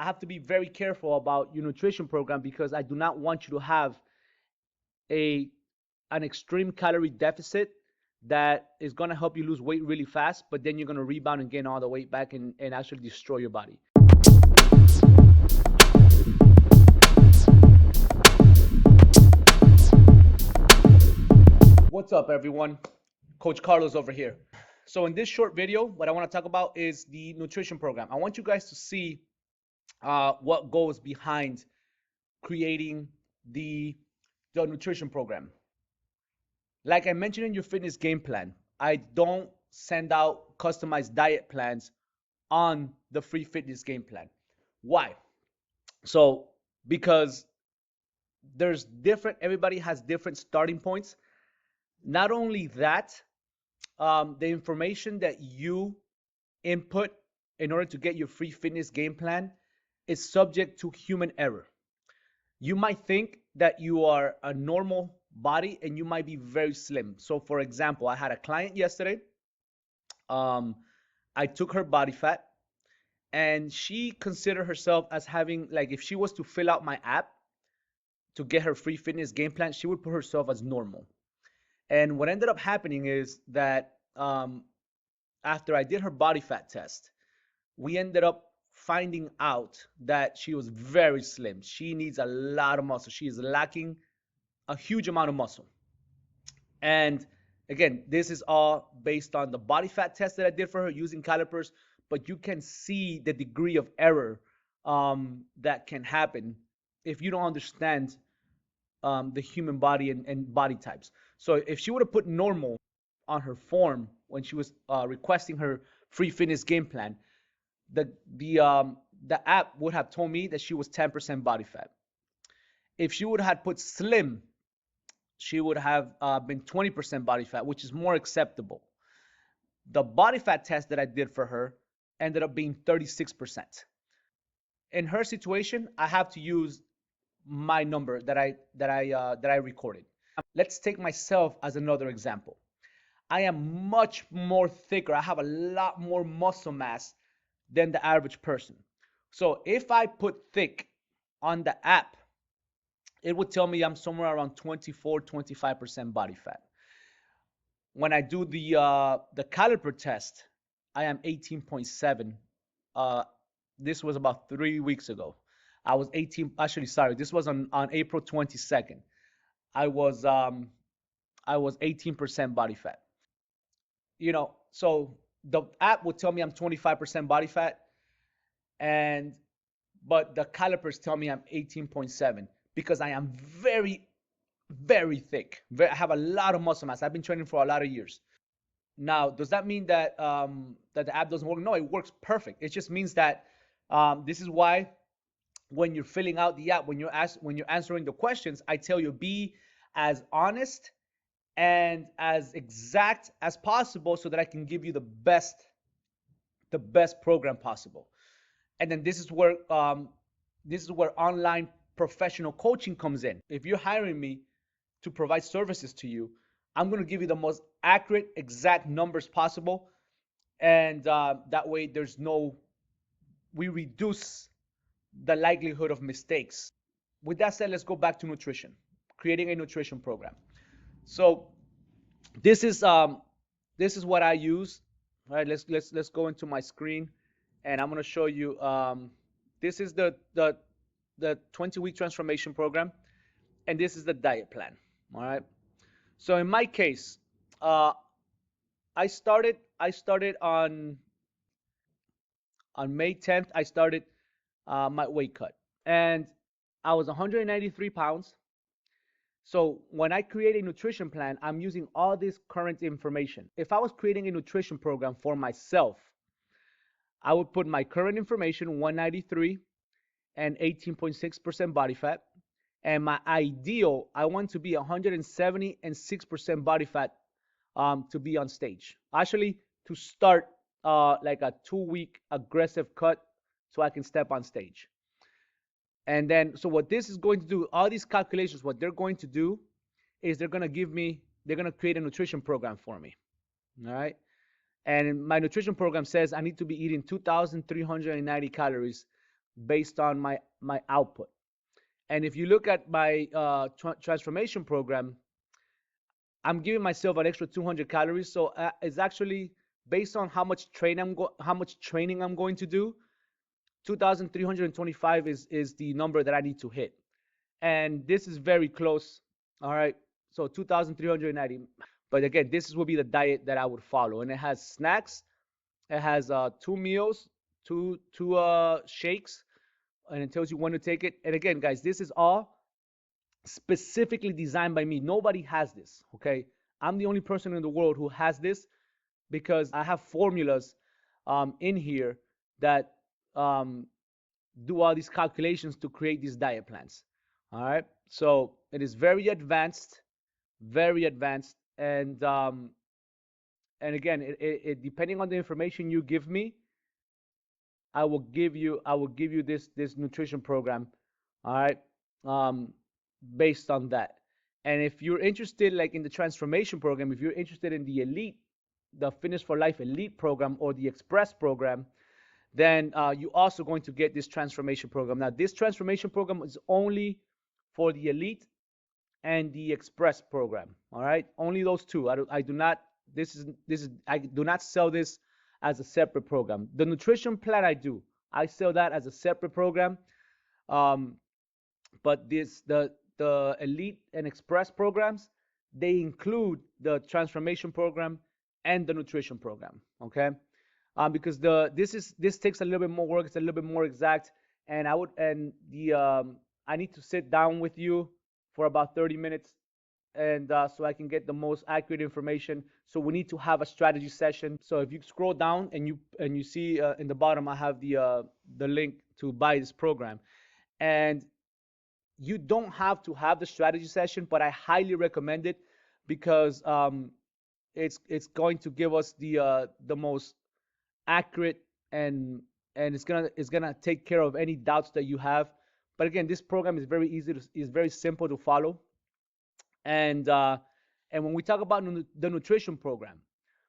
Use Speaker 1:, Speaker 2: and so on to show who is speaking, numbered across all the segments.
Speaker 1: I have to be very careful about your nutrition program because I do not want you to have a an extreme calorie deficit that is going to help you lose weight really fast, but then you're going to rebound and gain all the weight back and actually destroy your body. What's up, everyone? Coach Carlos over here. So in this short video, what I want to talk about is the nutrition program. I want you guys to see what goes behind creating the nutrition program. Like I mentioned in your fitness game plan, I don't send out customized diet plans on the free fitness game plan. Why? So because everybody has different starting points. Not only that, the information that you input in order to get your free fitness game plan is subject to human error. You might think that you are a normal body and you might be very slim. So for example, I had a client yesterday. I took her body fat and she considered herself as having, like, if she was to fill out my app to get her free fitness game plan, she would put herself as normal. And what ended up happening is that after I did her body fat test, we ended up finding out that she was very slim. She needs a lot of muscle. She is lacking a huge amount of muscle. And again, this is all based on the body fat test that I did for her using calipers, but you can see the degree of error that can happen if you don't understand the human body and body types. So if she would have put normal on her form when she was requesting her free fitness game plan, the app would have told me that she was 10% body fat. If she would have put slim, she would have been 20% body fat, which is more acceptable. The body fat test that I did for her ended up being 36%. In her situation, I have to use my number that I recorded. Let's take myself as another example. I am much more thicker. I have a lot more muscle mass than the average person. So if I put thick on the app, it would tell me I'm somewhere around 24, 25% body fat. When I do the caliper test, I am 18.7. This was about 3 weeks ago. I was 18. Actually, sorry, this was on April 22nd. I was 18% body fat. So the app would tell me I'm 25% body fat, but the calipers tell me I'm 18.7 because I am very, very thick. I have a lot of muscle mass. I've been training for a lot of years. Now, does that mean that that the app doesn't work? No, it works perfect. It just means that this is why when you're filling out the app, when you're answering the questions, I tell you be as honest and as exact as possible so that I can give you the best program possible. And then this is where online professional coaching comes in. If you're hiring me to provide services to you, I'm going to give you the most accurate, exact numbers possible, and that way we reduce the likelihood of mistakes. With that said, let's go back to nutrition, creating a nutrition program. So this is what I use. All right, let's go into my screen, and I'm going to show you. This is the 20-week transformation program, and this is the diet plan. All right. So in my case, I started on May 10th. I started my weight cut, and I was 193 pounds. So when I create a nutrition plan, I'm using all this current information. If I was creating a nutrition program for myself, I would put my current information, 193 and 18.6% body fat. And my ideal, I want to be 170 and 6% body fat to be on stage. Actually, to start like a 2-week aggressive cut so I can step on stage. And then, so what this is going to do, all these calculations, what they're going to do is they're going to create a nutrition program for me. All right. And my nutrition program says I need to be eating 2,390 calories based on my output. And if you look at my transformation program, I'm giving myself an extra 200 calories. So it's actually based on how much training I'm going to do. 2,325 is the number that I need to hit, and this is very close. All right, so 2,390. But again, this will be the diet that I would follow, and it has snacks, it has two meals, two shakes, and it tells you when to take it. And again, guys, this is all specifically designed by me. Nobody has this. Okay, I'm the only person in the world who has this because I have formulas in here that do all these calculations to create these diet plans. All right, so it is very advanced, and again, it depending on the information you give me, I will give you this nutrition program. All right, um, based on that. And if you're interested, like in the transformation program, if you're interested in the elite, the Fitness for Life elite program or the express program, then you're also going to get this transformation program. Now, this transformation program is only for the elite and the express program. All right, only those two. I do not. I do not sell this as a separate program. The nutrition plan I do. I sell that as a separate program. Um, but the elite and express programs, they include the transformation program and the nutrition program. Okay, because this takes a little bit more work. It's a little bit more exact, and I need to sit down with you for about 30 minutes, and so I can get the most accurate information. So we need to have a strategy session. So if you scroll down and you see in the bottom, I have the link to buy this program, and you don't have to have the strategy session, but I highly recommend it because it's going to give us the most accurate, and it's gonna take care of any doubts that you have. But again, this program is very simple to follow, and when we talk about the nutrition program,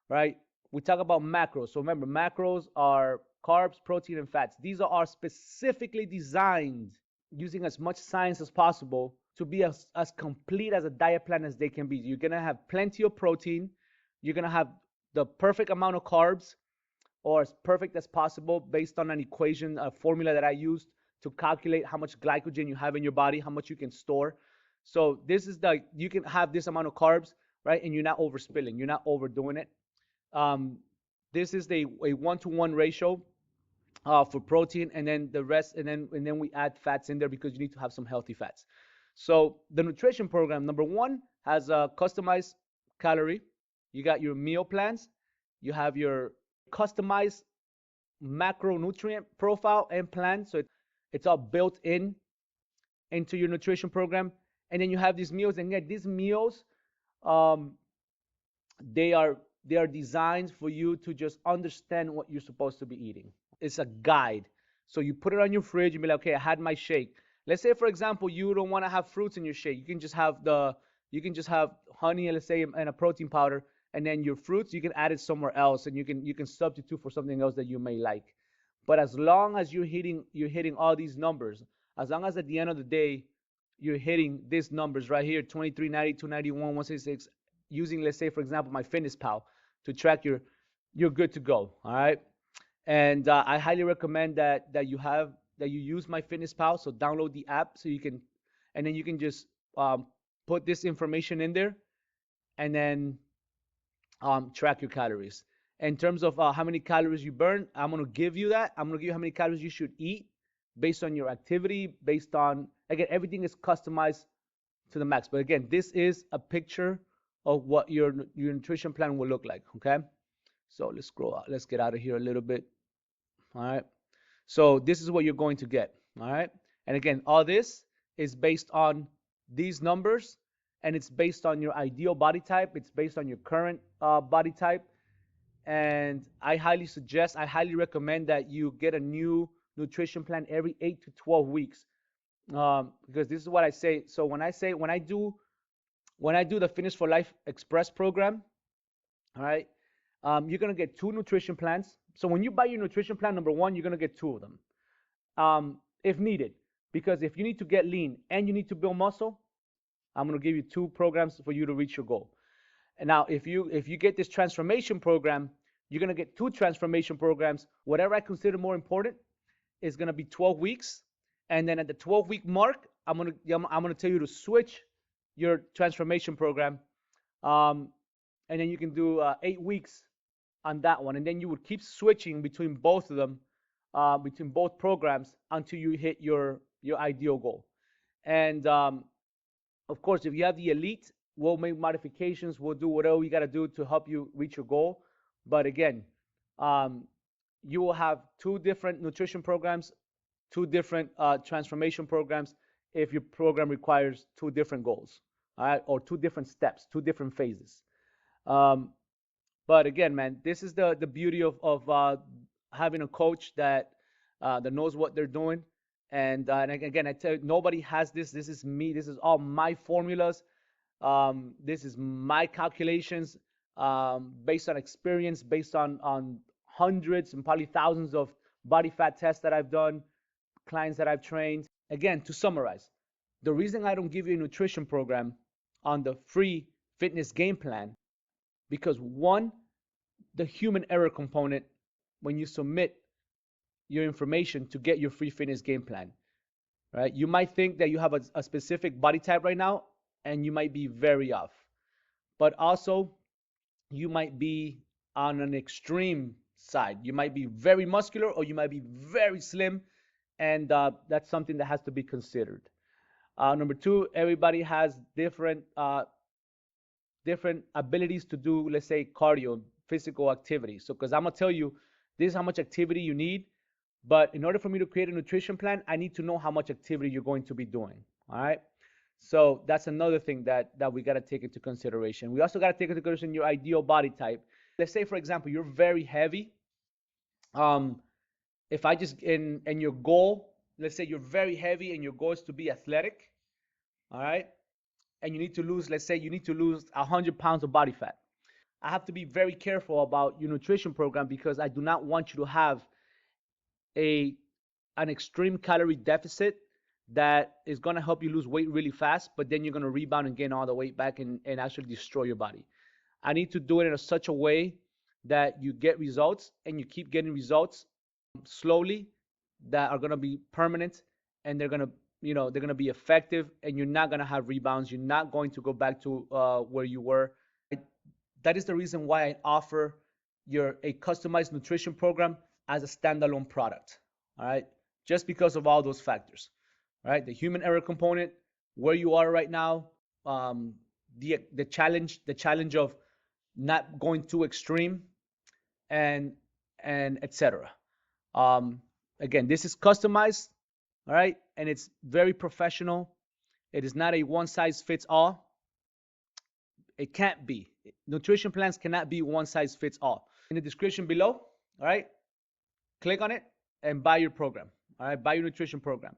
Speaker 1: right? We talk about macros. So remember, macros are carbs, protein, and fats. These are specifically designed using as much science as possible to be as complete as a diet plan as they can be. You're gonna have plenty of protein. You're gonna have the perfect amount of carbs, or as perfect as possible based on an equation, a formula that I used to calculate how much glycogen you have in your body, how much you can store. So this is you can have this amount of carbs, right? And you're not overspilling, you're not overdoing it. Um, this is a 1-to-1 ratio for protein, and then the rest, and then we add fats in there because you need to have some healthy fats. So the nutrition program, number one, has a customized calorie. You got your meal plans. You have your customized macronutrient profile and plan. So it's all built into your nutrition program. And then you have these meals, and yet these meals, um, they are they are designed for you to just understand what you're supposed to be eating. It's a guide. So you put it on your fridge and be like, okay, I had my shake. Let's say, for example, you don't want to have fruits in your shake. You can just have honey, let's say, and a protein powder, and then your fruits you can add it somewhere else, and you can substitute for something else that you may like. But as long as you're hitting all these numbers, as long as at the end of the day you're hitting these numbers right here, 2390, 291, 166, using, let's say, for example, my Fitness Pal to track you're good to go. All right. And I highly recommend that you use my Fitness Pal. So download the app so you can, and then you can just put this information in there, and then track your calories. In terms of how many calories you burn, I'm gonna give you that. I'm gonna give you how many calories you should eat based on your activity, based on, again, everything is customized to the max. But again, this is a picture of what your nutrition plan will look like. Okay. So let's scroll out. Let's get out of here a little bit. All right. So this is what you're going to get. All right. And again, all this is based on these numbers, and it's based on your ideal body type. It's based on your current body type. And I highly recommend that you get a new nutrition plan every 8 to 12 weeks, because this is what I say. So when I do the Fitness for Life Express program, all right, you're gonna get two nutrition plans. So when you buy your nutrition plan, number one, you're gonna get two of them. if needed. Because if you need to get lean and you need to build muscle, I'm going to give you 2 programs for you to reach your goal. And now, if you get this transformation program, you're going to get 2 transformation programs. Whatever I consider more important is going to be 12 weeks. And then at the 12-week mark, I'm going to tell you to switch your transformation program. Um, and then you can do 8 weeks on that one. And then you would keep switching between both of them, between both programs until you hit your ideal goal. And of course, if you have the elite, we'll make modifications. We'll do whatever we got to do to help you reach your goal. But again, um, you will have 2 different nutrition programs, 2 different transformation programs if your program requires 2 different goals, all right, or 2 different steps, 2 different phases. Um, but again, man, this is the beauty of having a coach that knows what they're doing. And again, I tell you, nobody has this. This is me. This is all my formulas. This is my calculations based on experience, based on hundreds and probably thousands of body fat tests that I've done, clients that I've trained. Again, to summarize, the reason I don't give you a nutrition program on the free fitness game plan, because one, the human error component when you submit your information to get your free fitness game plan, right? You might think that you have a specific body type right now, and you might be very off. But also, you might be on an extreme side. You might be very muscular, or you might be very slim, and that's something that has to be considered. Number two, everybody has different abilities to do, let's say, cardio, physical activity. So, because I'm gonna tell you, this is how much activity you need, but in order for me to create a nutrition plan, I need to know how much activity you're going to be doing. All right. So that's another thing that we gotta take into consideration. We also gotta take into consideration your ideal body type. Let's say, for example, you're very heavy. Um, if I just in your goal, let's say you're very heavy and your goal is to be athletic. All right. And you need to lose, let's say you need to lose 100 pounds of body fat. I have to be very careful about your nutrition program because I do not want you to have a an extreme calorie deficit that is going to help you lose weight really fast, but then you're going to rebound and gain all the weight back and actually destroy your body. I need to do it in such a way that you get results and you keep getting results slowly that are going to be permanent, and they're going to, they're going to be effective, and you're not going to have rebounds. You're not going to go back to where you were. That is the reason why I offer a customized nutrition program as a standalone product. All right, just because of all those factors. All right, the human error component, where you are right now, the challenge of not going too extreme, and etc. Um, Again, this is customized, all right, and it's very professional. It is not a one size fits all. It can't be. Nutrition plans cannot be one size fits all. In the description below, all right, click on it and buy your program. All right, buy your nutrition program.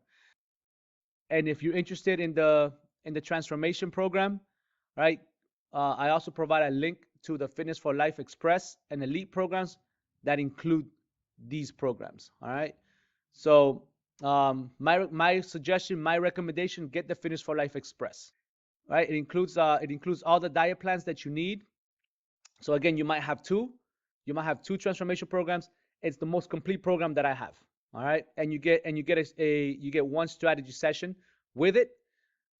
Speaker 1: And if you're interested in the transformation program, right, I also provide a link to the Fitness for Life Express and Elite programs that include these programs. All right, so my suggestion, my recommendation: get the Fitness for Life Express. Right, it includes all the diet plans that you need. So again, you might have two transformation programs. It's the most complete program that I have. All right, and you get one strategy session with it.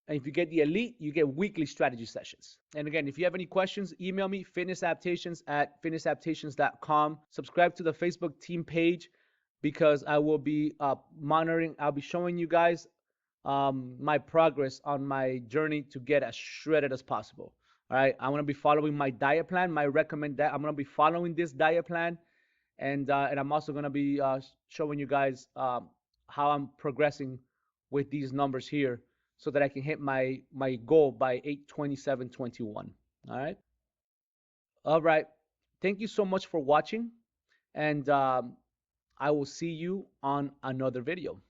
Speaker 1: And if you get the elite, you get weekly strategy sessions. And again, if you have any questions, email me, fitnessadaptations@fitnessadaptations.com. Subscribe to the Facebook team page because I will be monitoring. I'll be showing you guys my progress on my journey to get as shredded as possible. All right, I'm gonna be following my diet plan. I'm gonna be following this diet plan, and I'm also gonna be showing you guys how I'm progressing with these numbers here, so that I can hit my goal by 8/27/21. All right. All right. Thank you so much for watching, and I will see you on another video.